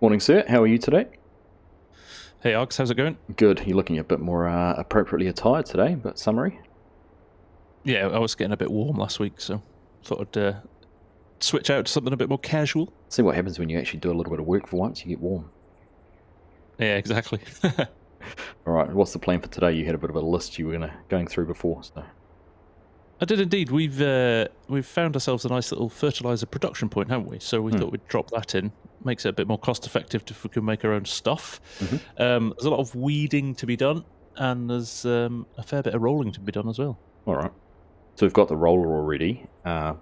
Morning, sir. How are you today? Hey Args, how's it going? Good. You're looking a bit more appropriately attired today, but summery. Yeah, I was getting a bit warm last week, so thought I'd switch out to something a bit more casual. See what happens when you actually do a little bit of work for once. You get warm. Yeah, exactly. All right. What's the plan for today? You had a bit of a list you were going through before. So. I did indeed. We've found ourselves a nice little fertilizer production point, haven't we? So we thought we'd drop that in. Makes it a bit more cost effective if we can make our own stuff. There's a lot of weeding to be done, and there's a fair bit of rolling to be done as well. All right. So we've got the roller already.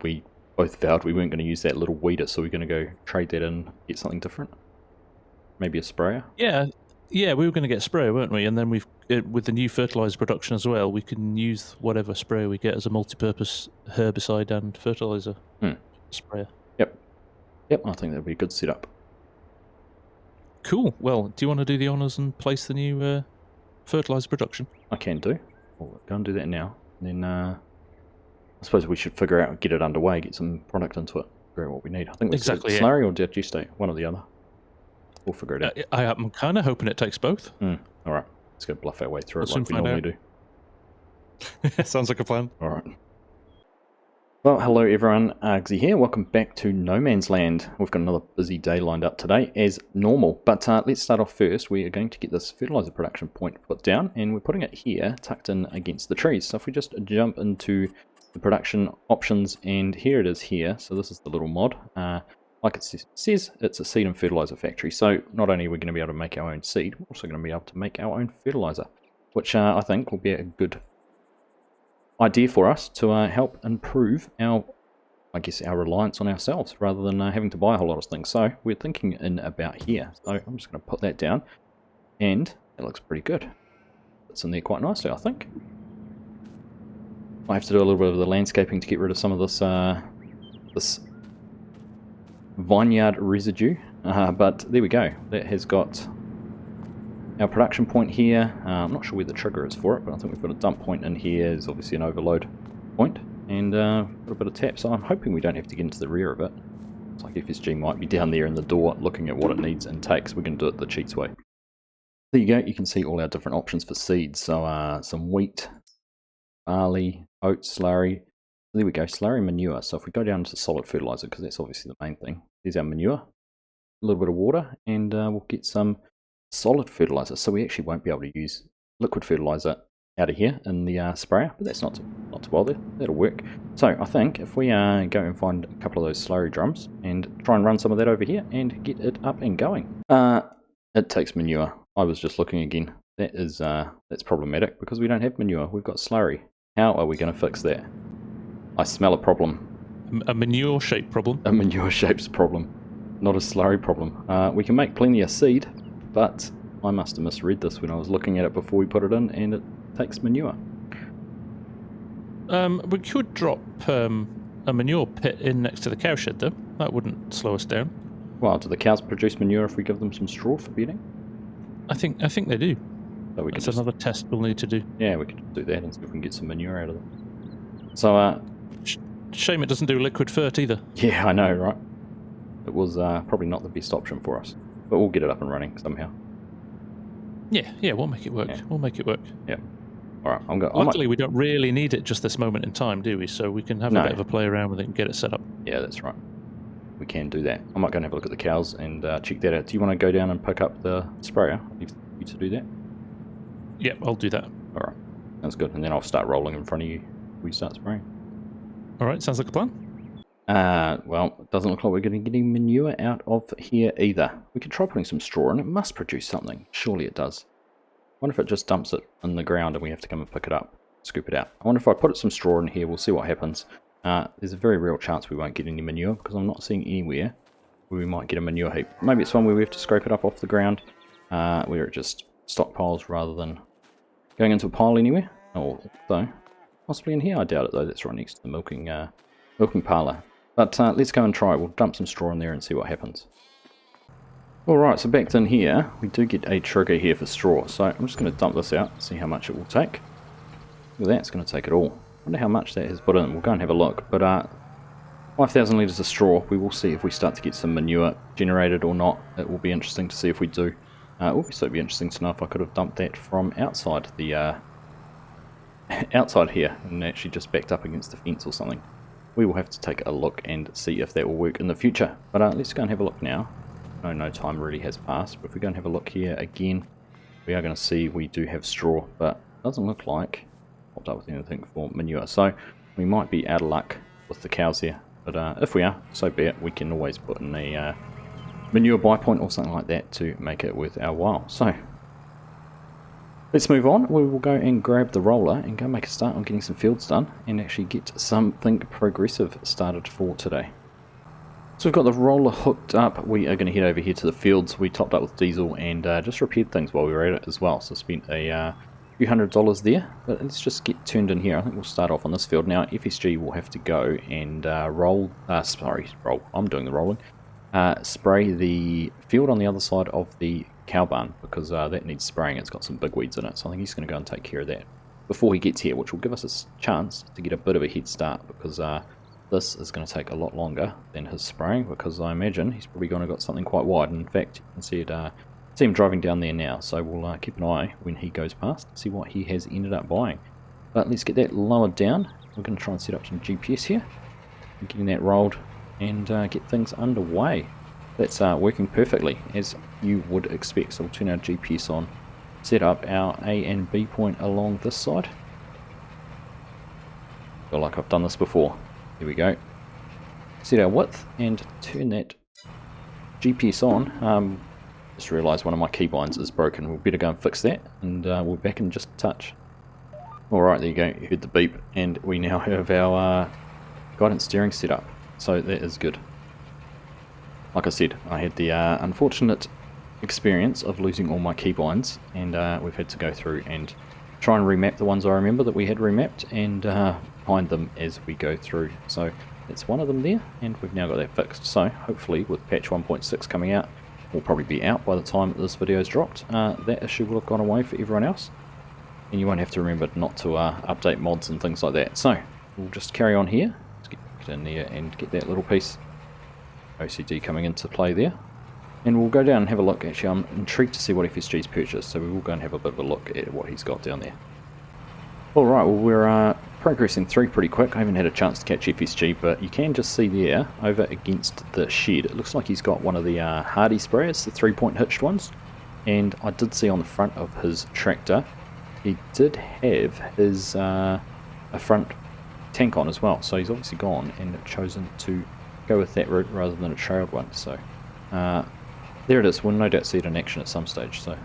We both vowed we weren't going to use that little weeder, so we're going to go trade that in, get something different. Maybe a sprayer. Yeah, we were going to get a sprayer, weren't we? And then with the new fertilizer production as well, we can use whatever sprayer we get as a multi-purpose herbicide and fertilizer sprayer. Yep, I think that'd be a good setup. Cool. Well, do you want to do the honours and place the new fertilizer production? I can do. We'll go and do that now. And then I suppose we should figure out, get it underway, get some product into it, figure out what we need. I think Exactly, slurry or digestate, one or the other. We'll figure it out. I'm kind of hoping it takes both. All right, let's go bluff our way through it We'll like we normally do. Sounds like a plan. All right. Well, hello everyone, Argsy here. Welcome back to No Man's Land. We've got another busy day lined up today, as normal. But let's start off first. We are going to get this fertilizer production point put down, and we're putting it here, tucked in against the trees. So if we just jump into the production options, and here it is here. So this is the little mod. Like it says, it's a seed and fertilizer factory. So not only are we going to be able to make our own seed, we're also going to be able to make our own fertilizer, which I think will be a good idea for us to help improve our reliance on ourselves rather than having to buy a whole lot of things. So we're thinking in about here. So I'm just going to put that down, and it looks pretty good. It's in there quite nicely, I think. I have to do a little bit of the landscaping to get rid of some of this this vineyard residue, but there we go. That has got our production point here. I'm not sure where the trigger is for it, but I think we've got a dump point in here. There's obviously an overload point, and got a bit of tap, so I'm hoping we don't have to get into the rear of it. It's like FSG might be down there in the door looking at what it needs and takes. We can do it the cheats way. There you go. You can see all our different options for seeds. So some wheat, barley, oats, slurry. There we go, slurry, manure. So if we go down to solid fertilizer, because that's obviously the main thing, there's our manure, a little bit of water, and we'll get some solid fertilizer. So we actually won't be able to use liquid fertilizer out of here in the sprayer, but that's not to bother. That'll work. So I think if we go and find a couple of those slurry drums and try and run some of that over here and get it up and going. It takes manure. I was just looking again. That's problematic because we don't have manure. We've got slurry. How are we going to fix that? I smell a problem. A manure-shaped problem? A manure-shaped problem, not a slurry problem. We can make plenty of seed, but I must have misread this when I was looking at it before we put it in, and it takes manure. We could drop a manure pit in next to the cowshed, though. That wouldn't slow us down. Well, do the cows produce manure if we give them some straw for bedding? I think they do. So That's another test we'll need to do. Yeah, we could do that and see if we can get some manure out of them. So, shame it doesn't do liquid fert either. Yeah, I know, right? It was probably not the best option for us, but we'll get it up and running somehow. Yeah, we'll make it work. Yeah. We'll make it work. Yeah. All right, Luckily, we don't really need it just this moment in time, do we? So we can have a bit of a play around with it and get it set up. Yeah, that's right. We can do that. I might go and have a look at the cows and check that out. Do you want to go down and pick up the sprayer? You to do that? Yep, I'll do that. All right, sounds good. And then I'll start rolling in front of you. We start spraying. All right, sounds like a plan. Well, it doesn't look like we're going to get any manure out of here either. We could try putting some straw in. It must produce something. Surely it does. I wonder if it just dumps it in the ground and we have to come and pick it up, scoop it out. I wonder if I put some straw in here, we'll see what happens. There's a very real chance we won't get any manure because I'm not seeing anywhere where we might get a manure heap. Maybe it's one where we have to scrape it up off the ground, where it just stockpiles rather than going into a pile anywhere. Or so, possibly in here. I doubt it though. That's right next to the milking parlour. But let's go and try. We'll dump some straw in there and see what happens. Alright, so back in here, we do get a trigger here for straw. So I'm just going to dump this out, see how much it will take. Look at that, it's going to take it all. I wonder how much that has put in. We'll go and have a look. But 5,000 litres of straw. We will see if we start to get some manure generated or not. It will be interesting to see if we do. It will also be interesting to know if I could have dumped that from outside the outside here and actually just backed up against the fence or something. We will have to take a look and see if that will work in the future. But let's go and have a look now. No time really has passed, but if we go and have a look here again, we are going to see we do have straw, but it doesn't look like popped up with anything for manure. So we might be out of luck with the cows here. But if we are, so be it. We can always put in a manure buy point or something like that to make it worth our while. So let's move on. We will go and grab the roller and go make a start on getting some fields done and actually get something progressive started for today. So we've got the roller hooked up. We are going to head over here to the fields. We topped up with diesel and just repaired things while we were at it as well. So spent a few $100s there, but let's just get turned in here. I think we'll start off on this field now. FSG will have to go and roll, I'm doing the rolling, spray the field on the other side of the cow barn because that needs spraying. It's got some big weeds in it, so I think he's going to go and take care of that before he gets here, which will give us a chance to get a bit of a head start because this is going to take a lot longer than his spraying because I imagine he's probably going to got something quite wide, and in fact you can see it. See him driving down there now, so we'll keep an eye when he goes past, see what he has ended up buying. But let's get that lowered down. We're going to try and set up some GPS here, getting that rolled and get things underway. That's working perfectly as you would expect. So we'll turn our GPS on, set up our A and B point along this side. Feel like I've done this before. Here we go. Set our width and turn that GPS on. Just realised one of my keybinds is broken. We'll better go and fix that, and we're back in just a touch. Alright, there you go. You heard the beep, and we now have our guidance steering set up. So that is good. Like I said, I had the unfortunate experience of losing all my keybinds, and we've had to go through and try and remap the ones I remember that we had remapped, and find them as we go through. So that's one of them there, and we've now got that fixed. So hopefully with patch 1.6 coming out, will probably be out by the time this video is dropped, that issue will have gone away for everyone else, and you won't have to remember not to update mods and things like that. So we'll just carry on here. Let's get in there and get that little piece OCD coming into play there, and we'll go down and have a look. Actually, I'm intrigued to see what FSG's purchased, so we will go and have a bit of a look at what he's got down there. Alright, well we're progressing through pretty quick. I haven't had a chance to catch FSG, but you can just see there over against the shed, it looks like he's got one of the Hardy sprayers, the 3-point hitched ones, and I did see on the front of his tractor he did have his a front tank on as well, so he's obviously gone and chosen to go with that route rather than a trailed one. So there it is. We'll no doubt see it in action at some stage. So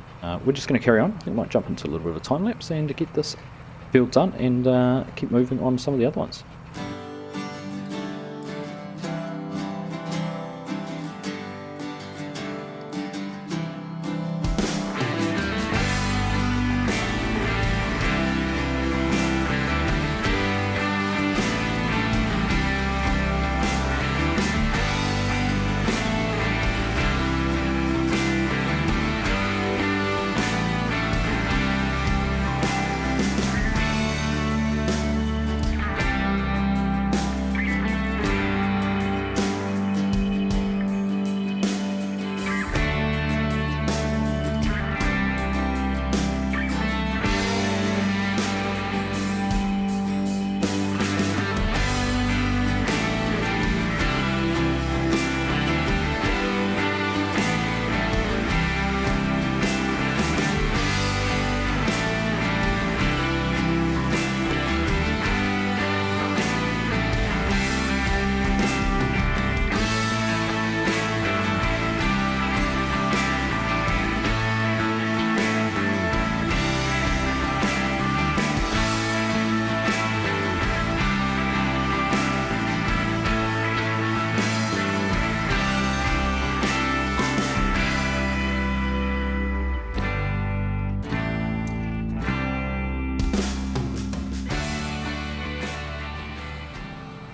we're just going to carry on. I think we might jump into a little bit of a time lapse and get this field done and keep moving on some of the other ones.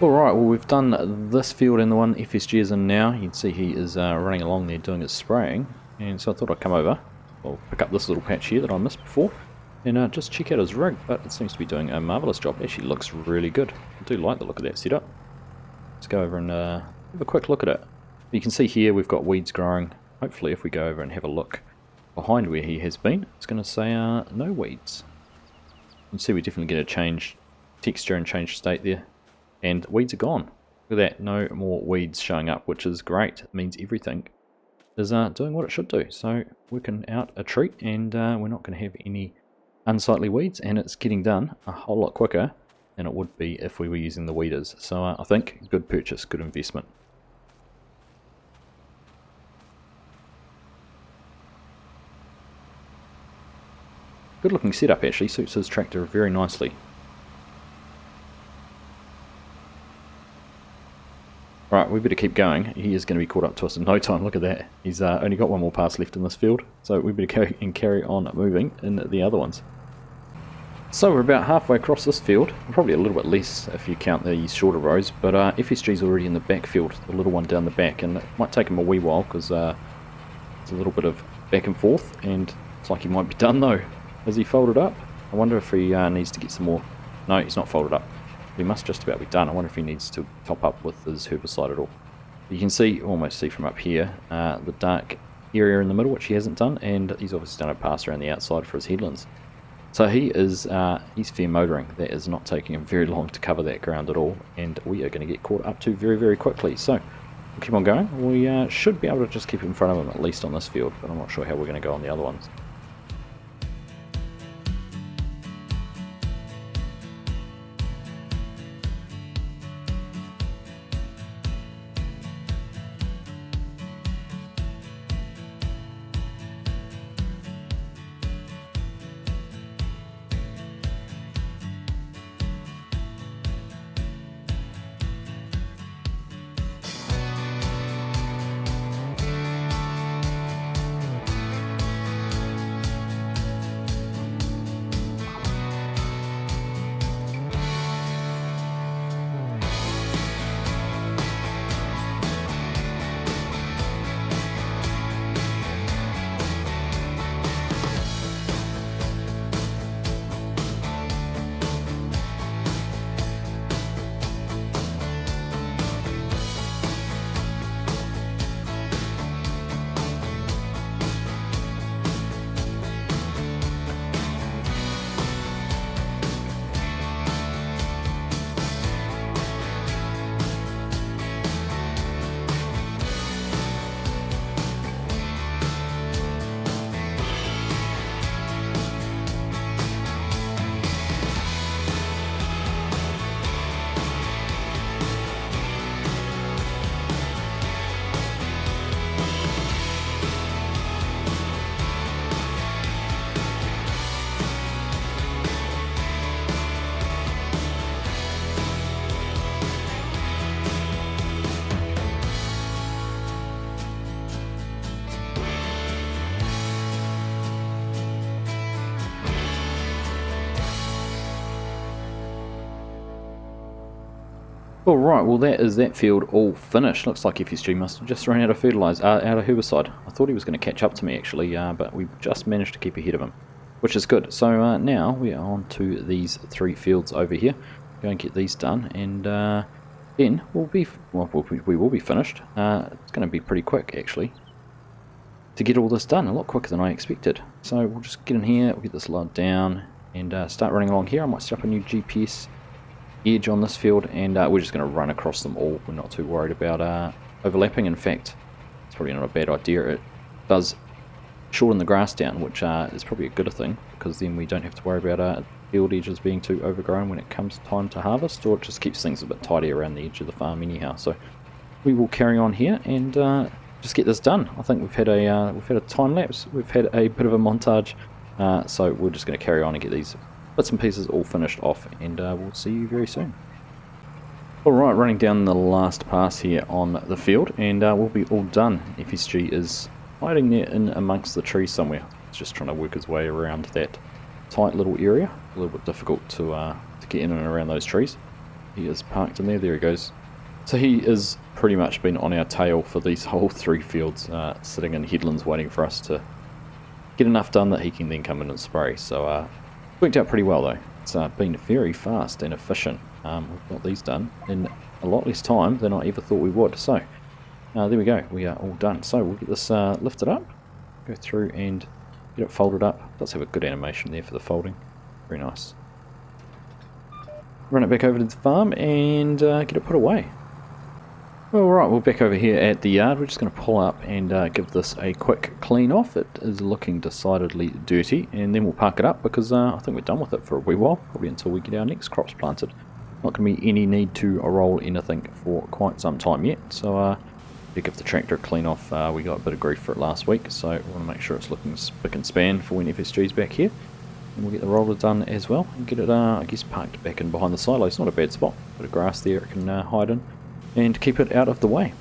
Alright, well we've done this field and the one FSG is in now. You can see he is running along there doing his spraying, and so I thought I'd come over, well, pick up this little patch here that I missed before, and just check out his rig, but it seems to be doing a marvellous job. It actually looks really good. I do like the look of that setup. Let's go over and have a quick look at it. You can see here we've got weeds growing. Hopefully if we go over and have a look behind where he has been, it's going to say no weeds. You can see we definitely get a change texture and change state there. And weeds are gone. Look at that, no more weeds showing up, which is great. It means everything is doing what it should do. So working out a treat, and we're not going to have any unsightly weeds, and it's getting done a whole lot quicker than it would be if we were using the weeders. So I think good purchase, good investment. Good looking setup actually, suits his tractor very nicely. Right, we better keep going. He is going to be caught up to us in no time. Look at that. He's only got one more pass left in this field, so we better go and carry on moving in the other ones. So we're about halfway across this field, probably a little bit less if you count these shorter rows, but FSG's already in the back field, the little one down the back, and it might take him a wee while because it's a little bit of back and forth, and it's like he might be done though. Has he folded up? I wonder if he needs to get some more. No, he's not folded up. He must just about be done. I wonder if he needs to top up with his herbicide at all. You can see, almost see from up here, the dark area in the middle, which he hasn't done, and he's obviously done a pass around the outside for his headlands. So he is, he's fair motoring. That is not taking him very long to cover that ground at all, and we are going to get caught up to very, very quickly. So we'll keep on going. We should be able to just keep in front of him, at least on this field, but I'm not sure how we're going to go on the other ones. Alright, well that is that field all finished. Looks like FSG must have just run out of fertilizer, out of herbicide. I thought he was going to catch up to me actually, but we just managed to keep ahead of him, which is good. So now we are on to these 3 fields over here. Go and get these done, and then we will be finished. It's going to be pretty quick actually to get all this done, a lot quicker than I expected. So we'll just get in here, we'll get this load down, and start running along here. I might set up a new GPS edge on this field, and we're just going to run across them all. We're not too worried about overlapping. In fact, it's probably not a bad idea. It does shorten the grass down, which is probably a good thing, because then we don't have to worry about field edges being too overgrown when it comes time to harvest, or it just keeps things a bit tidy around the edge of the farm anyhow. So we will carry on here and just get this done. I think we've had a time lapse, we've had a bit of a montage, so we're just going to carry on and get these bits and pieces all finished off, and we'll see you very soon. Alright, running down the last pass here on the field, and we'll be all done. FSG is hiding there in amongst the trees somewhere. He's just trying to work his way around that tight little area. A little bit difficult to get in and around those trees. He is parked in there. There he goes. So he is pretty much been on our tail for these whole 3 fields, sitting in headlands waiting for us to get enough done that he can then come in and spray. So worked out pretty well though. It's been very fast and efficient. we've got these done in a lot less time than I ever thought we would. So there we go, we are all done. So we'll get this lifted up, go through and get it folded up. It does have a good animation there for the folding, very nice. Run it back over to the farm and get it put away. Alright, we're back over here at the yard. We're just going to pull up and give this a quick clean off. It is looking decidedly dirty, and then we'll park it up because I think we're done with it for a wee while, probably until we get our next crops planted. Not going to be any need to roll anything for quite some time yet, so we'll give the tractor a clean off. We got a bit of grief for it last week, so we want to make sure it's looking spick and span for when FSG's back here. And we'll get the roller done as well and get it, I guess, parked back in behind the silo. It's not a bad spot, bit of grass there it can hide in, and keep it out of the way.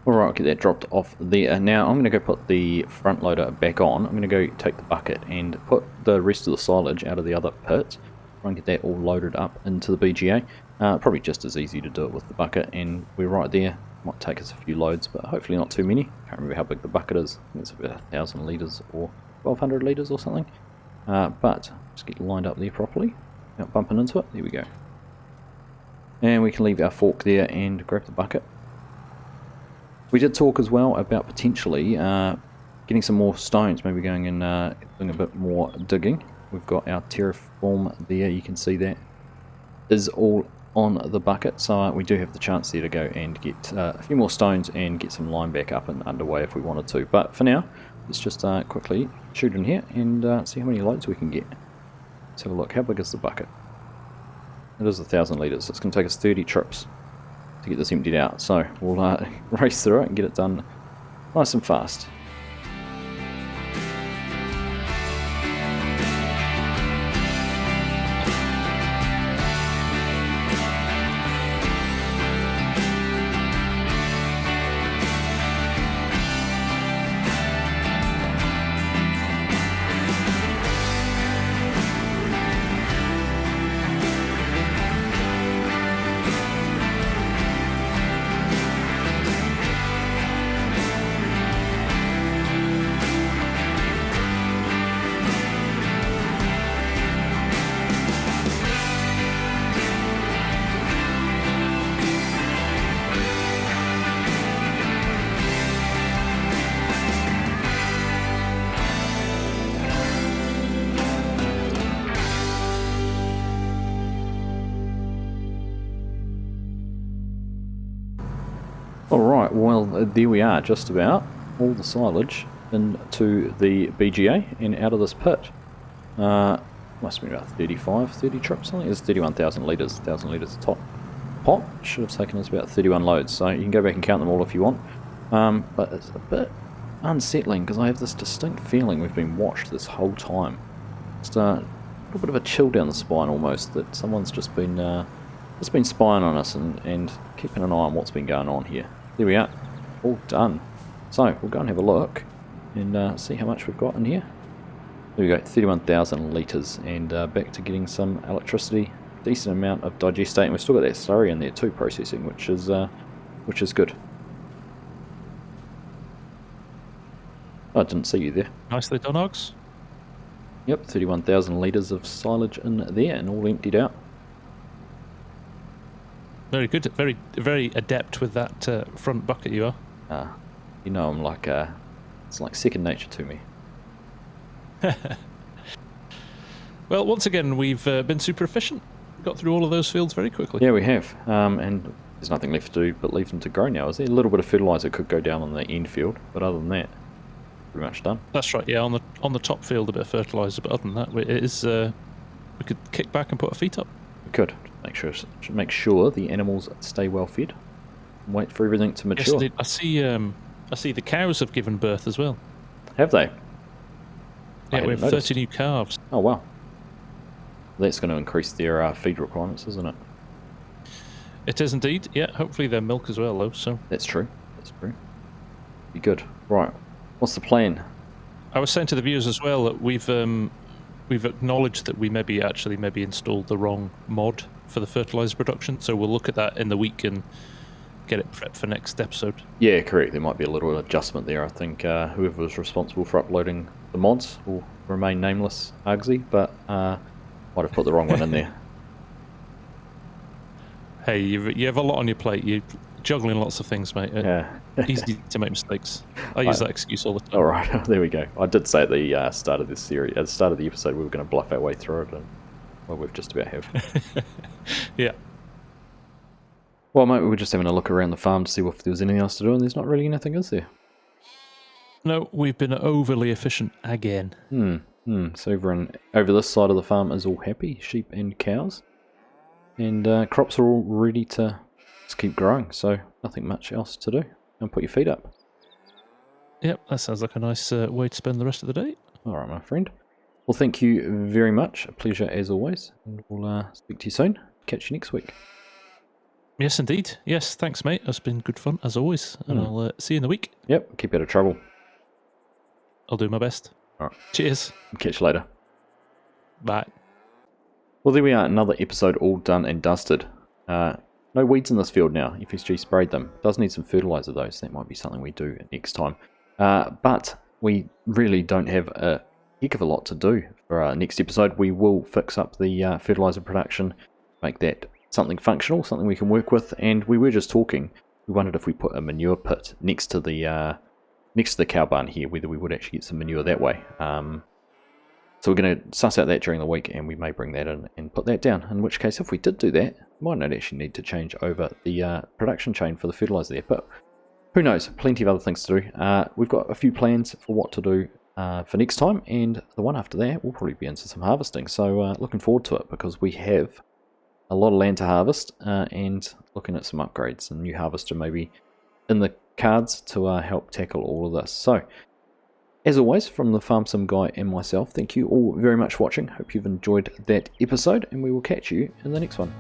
Alright, I'll get that dropped off there. Now I'm going to go put the front loader back on. I'm going to go take the bucket and put the rest of the silage out of the other pit. Try and get that all loaded up into the BGA. Probably just as easy to do it with the bucket, and we're right there. Might take us a few loads, but hopefully not too many. Can't remember how big the bucket is. I think it's about 1,000 litres or 1,200 litres or something. But just get lined up there properly without bumping into it. There we go. And we can leave our fork there and grab the bucket. We did talk as well about potentially getting some more stones, maybe going and doing a bit more digging. We've got our terraform there, you can see that is all on the bucket, so we do have the chance there to go and get a few more stones and get some lime back up and underway if we wanted to. But for now, let's just quickly shoot in here and see how many loads we can get. Let's have a look. How big is the bucket? It is 1,000 litres. It's going to take us 30 trips to get this emptied out, so we'll race through it and get it done nice and fast. Alright, well there we are, just about all the silage into the BGA and out of this pit. Must be about 30 trips, I think it's 31,000 litres, 1,000 litres a top. Pot should have taken us about 31 loads, so you can go back and count them all if you want. But it's a bit unsettling because I have this distinct feeling we've been watched this whole time. Just a little bit of a chill down the spine almost, that someone's just been spying on us and keeping an eye on what's been going on here. There we are, all done. So we'll go and have a look and see how much we've got in here. There we go, 31,000 litres, and back to getting some electricity, decent amount of digestate, and we've still got that slurry in there too, processing, which is good. Oh, I didn't see you there. Nicely done, Args. Yep, 31,000 litres of silage in there and all emptied out. Very good. Very, very adept with that front bucket you are. You know, I'm like, it's like second nature to me. Well, once again, we've been super efficient. Got through all of those fields very quickly. Yeah, we have. And there's nothing left to do but leave them to grow now. Is there a little bit of fertiliser could go down on the end field, but other than that, pretty much done. That's right. Yeah, on the top field, a bit of fertiliser, but other than that, it is. We could kick back and put our feet up. We could make sure the animals stay well fed. And wait for everything to mature. Yes, I see the cows have given birth as well. Have they? Yeah, we have 30 new calves. Oh wow. That's going to increase their feed requirements, isn't it? It is indeed. Yeah, hopefully their milk as well, though. So that's true. That's true. Be good. Right. What's the plan? I was saying to the viewers as well that we've acknowledged that we maybe installed the wrong mod for the fertilizer production, so we'll look at that in the week and get it prepped for next episode. Yeah, correct. There might be a little adjustment there. I think whoever was responsible for uploading the mods will remain nameless, Argsy, but might have put the wrong one in there. Hey, you have a lot on your plate. You're juggling lots of things, mate. Yeah. Easy to make mistakes. I use that excuse all the time. All right, there we go. I did say at the start of this series, at the start of the episode, we were going to bluff our way through it, and well, we've just about have. Yeah. Well, mate, we were just having a look around the farm to see if there was anything else to do, and there's not really anything, is there? No, we've been overly efficient again. So over this side of the farm is all happy, sheep and cows, and crops are all ready to just keep growing. So nothing much else to do. And put your feet up. Yep, that sounds like a nice way to spend the rest of the day. All right, my friend. Well, thank you very much. A pleasure as always, and we'll speak to you soon. Catch you next week. Yes, indeed. Yes, thanks, mate. It's been good fun, as always. And I'll see you in the week. Yep, keep out of trouble. I'll do my best. All right. Cheers. Catch you later. Bye. Well, there we are. Another episode all done and dusted. No weeds in this field now. FSG sprayed them. Does need some fertilizer, though, so that might be something we do next time. But we really don't have a heck of a lot to do for our next episode. We will fix up the fertilizer production, make that something functional, something we can work with. And we were just talking. We wondered if we put a manure pit next to the cow barn here, whether we would actually get some manure that way. So we're going to suss out that during the week, and we may bring that in and put that down. In which case, if we did do that, we might not actually need to change over the production chain for the fertilizer there. But who knows? Plenty of other things to do. We've got a few plans for what to do for next time, and the one after that will probably be into some harvesting. So looking forward to it, because we have a lot of land to harvest, and looking at some upgrades and new harvester maybe in the cards to help tackle all of this. So, as always, from the FarmSim Guy and myself, thank you all very much for watching. Hope you've enjoyed that episode, and we will catch you in the next one.